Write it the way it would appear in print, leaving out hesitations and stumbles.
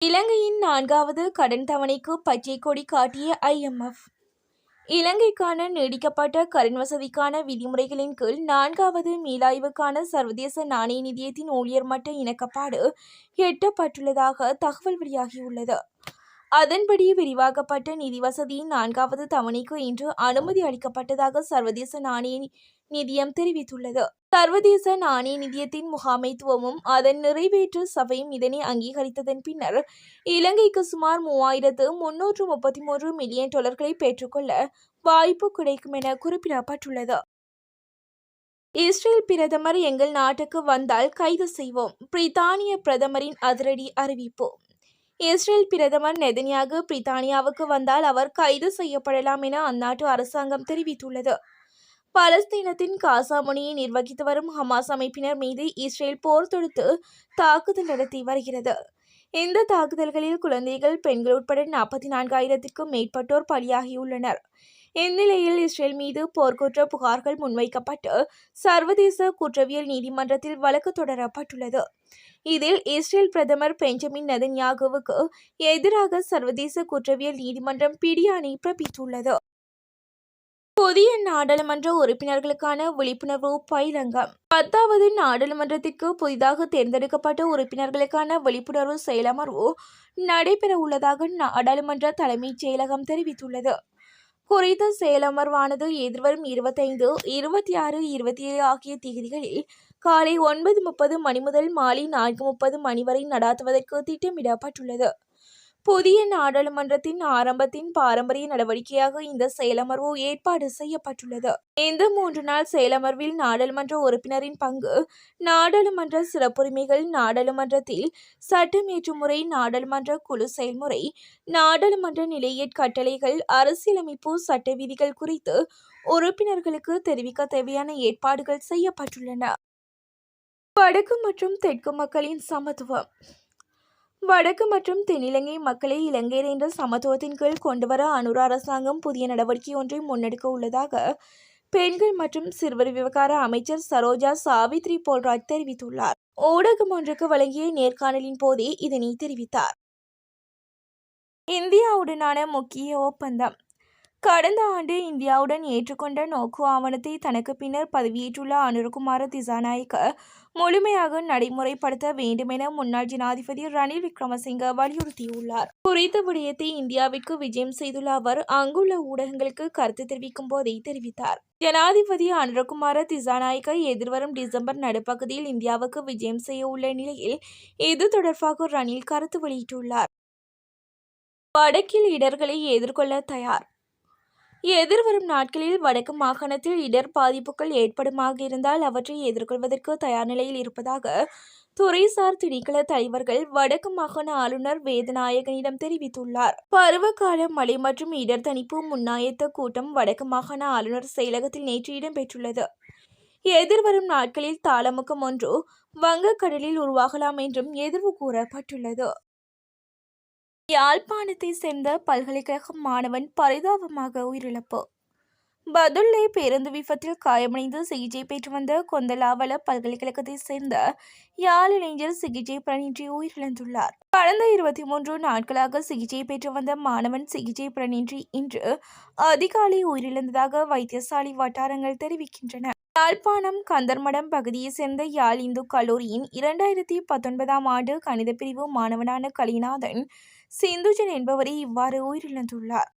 இலங்கையின் 4வது கடன் தவணைக்கு பச்சை கொடி காட்டிய IMF. இலங்கைக்கான நீடிக்கப்பட்ட கடன் வசதிக்கான விதிமுறைகளின் கீழ் 4வது மீளாய்வுக்கான சர்வதேச நாணய நிதியத்தின் ஊழியர் மட்ட இணக்கப்பாடு எட்டப்பட்டுள்ளதாக தகவல் வெளியாகியுள்ளது. அதன்படி விரிவாக்கப்பட்ட நிதி வசதியின் 4வது தவணைக்கு இன்று அனுமதி அளிக்கப்பட்டதாக சர்வதேச நாணய நிதியம் தெரிவித்துள்ளது. சர்வதேச நாணய நிதியத்தின் முகாமைத்துவமும் அதன் நிறைவேற்று சபையும் இதனை அங்கீகரித்ததன் பின்னர் இலங்கைக்கு சுமார் 3,333 மில்லியன் டாலர்களை பெற்றுக்கொள்ள வாய்ப்பு கிடைக்கும் என குறிப்பிடப்பட்டுள்ளது. இஸ்ரேல் பிரதமர் எங்கள் நாட்டுக்கு வந்தால் கைது செய்வோம். பிரித்தானிய பிரதமரின் அதிரடி அறிவிப்பு. இஸ்ரேல் பிரதமர் நெதன்யாகு பிரித்தானியாவுக்கு வந்தால் அவர் கைது செய்யப்படலாம் என அந்நாட்டு அரசாங்கம் தெரிவித்துள்ளது. பாலஸ்தீனத்தின் காசா முனையை நிர்வகித்து வரும் ஹமாஸ் அமைப்பினர் மீது இஸ்ரேல் போர் தொடுத்து தாக்குதல் நடத்தி வருகிறது. இந்த தாக்குதல்களில் குழந்தைகள், பெண்கள் உட்பட 44,000க்கும் மேற்பட்டோர் பலியாகியுள்ளனர். இந்நிலையில் இஸ்ரேல் மீது போர்க்குற்ற புகார்கள் முன்வைக்கப்பட்டு சர்வதேச குற்றவியல் நீதிமன்றத்தில் வழக்கு தொடரப்பட்டுள்ளது. இதில் இஸ்ரேல் பிரதமர் பெஞ்சமின் நெதன்யாகுவுக்கு எதிராக சர்வதேச குற்றவியல் நீதிமன்றம் பிடியாணை பிறப்பித்துள்ளது. புதிய நாடாளுமன்ற உறுப்பினர்களுக்கான விழிப்புணர்வு பயிலங்கம். 10வது நாடாளுமன்றத்திற்கு புதிதாக தேர்ந்தெடுக்கப்பட்ட உறுப்பினர்களுக்கான விழிப்புணர்வு செயலமர்வு நடைபெற உள்ளதாக நாடாளுமன்ற தலைமைச் செயலகம் தெரிவித்துள்ளது. குறித்த செயலமர்வானது எதிர்வரும் 25, 26, 27 ஆகிய தேதிகளில் காலை 9:30 மணி முதல் மாலை 4:30 மணி வரை நடாத்துவதற்கு திட்டமிடப்பட்டுள்ளது. புதிய நாடாளுமன்றத்தின் ஆரம்பத்தின் பாரம்பரிய நடவடிக்கையாக இந்த செயலமர்வு ஏற்பாடு செய்யப்பட்டுள்ளது. இந்த 3 நாள் செயலமர்வில் நாடாளுமன்ற உறுப்பினரின் பங்கு, நாடாளுமன்ற சிறப்புரிமைகள், நாடாளுமன்றத்தில் சட்டமேற்றும் முறை, நாடாளுமன்ற குழு செயல்முறை, நாடாளுமன்ற நிலையற் கட்டளைகள், அரசியலமைப்பு சட்ட விதிகள் குறித்து உறுப்பினர்களுக்கு தெரிவிக்க தேவையான ஏற்பாடுகள் செய்யப்பட்டுள்ளன. வடக்கு மற்றும் தெற்கு மக்களின் சமத்துவம். வடக்கு மற்றும் தென்னிலங்கை மக்களை இலங்கையர் என்ற சமத்துவத்தின் கீழ் கொண்டுவர அனுர அரசாங்கம் புதிய நடவடிக்கை ஒன்றை முன்னெடுக்க உள்ளதாக பெண்கள் மற்றும் சிறுவர் விவகார அமைச்சர் சரோஜா சாவித்ரி போல்ராஜ் தெரிவித்துள்ளார். ஊடகம் ஒன்றுக்கு வழங்கிய நேர்காணலின் போதே இதனை தெரிவித்தார். இந்தியாவுடனான முக்கிய ஒப்பந்தம். கடந்த ஆண்டு இந்தியாவுடன் ஏற்றுக்கொண்ட நோக்கு ஆவணத்தை தனக்கு பின்னர் பதவியேற்றுள்ள அனுரகுமார திசாநாயக்க முழுமையாக நடைமுறைப்படுத்த வேண்டும் என முன்னாள் ஜனாதிபதி ரணில் விக்ரமசிங்க வலியுறுத்தியுள்ளார். குறித்த விடயத்தை இந்தியாவிற்கு விஜயம் செய்துள்ள அவர் அங்குள்ள ஊடகங்களுக்கு கருத்து தெரிவிக்கும் போதே தெரிவித்தார். ஜனாதிபதி அனுரகுமார திசாநாயக்க எதிர்வரும் டிசம்பர் நடுப்பகுதியில் இந்தியாவுக்கு விஜயம் செய்ய உள்ள நிலையில் இது தொடர்பாக ரணில் கருத்து வெளியிட்டுள்ளார். வடக்கில் இடர்களை எதிர்கொள்ள தயார். எதிர்வரும் நாட்களில் வடக்கு மாகாணத்தில் இடர் பாதிப்புகள் ஏற்படுமாக இருந்தால் அவற்றை எதிர்கொள்வதற்கு தயார் நிலையில் இருப்பதாக துறைசார் திணைக்கள தலைவர்கள் வடக்கு மாகாண ஆளுநர் வேதநாயகனிடம் தெரிவித்துள்ளார். பருவகால மழை மற்றும் இடர் தணிப்பு முன்னாயத்த கூட்டம் வடக்கு மாகாண ஆளுநர் செயலகத்தில் நேற்று இடம்பெற்றுள்ளது. எதிர்வரும் நாட்களில் தாளமுக்கம் ஒன்று வங்கக்கடலில் உருவாகலாம் என்றும் எதிர்வு கூறப்பட்டுள்ளது. யாழ்ப்பாணத்தை சேர்ந்த பல்கலைக்கழக மாணவன் பரிதாபமாக உயிரிழப்பு. பதுளை பேருந்து விபத்தில் காயமடைந்து சிகிச்சை பெற்று வந்த கொந்தலாவல பல்கலைக்கழகத்தை சேர்ந்த யாழ் இளைஞர் சிகிச்சை பலனின்றி உயிரிழந்துள்ளார். கடந்த 23 நாட்களாக சிகிச்சை பெற்று வந்த மாணவன் சிகிச்சை பலனின்றி இன்று அதிகாலை உயிரிழந்ததாக வைத்தியசாலை வட்டாரங்கள் தெரிவிக்கின்றன. யாழ்ப்பாணம் கந்தர்மடம் பகுதியை சேர்ந்த யாழ் இந்து கல்லூரியின் 2019ஆம் ஆண்டு கணித பிரிவு மாணவனான கலிநாதன் சிந்துஜன் என்பவரே இவ்வாறு உயிரிழந்துள்ளார்.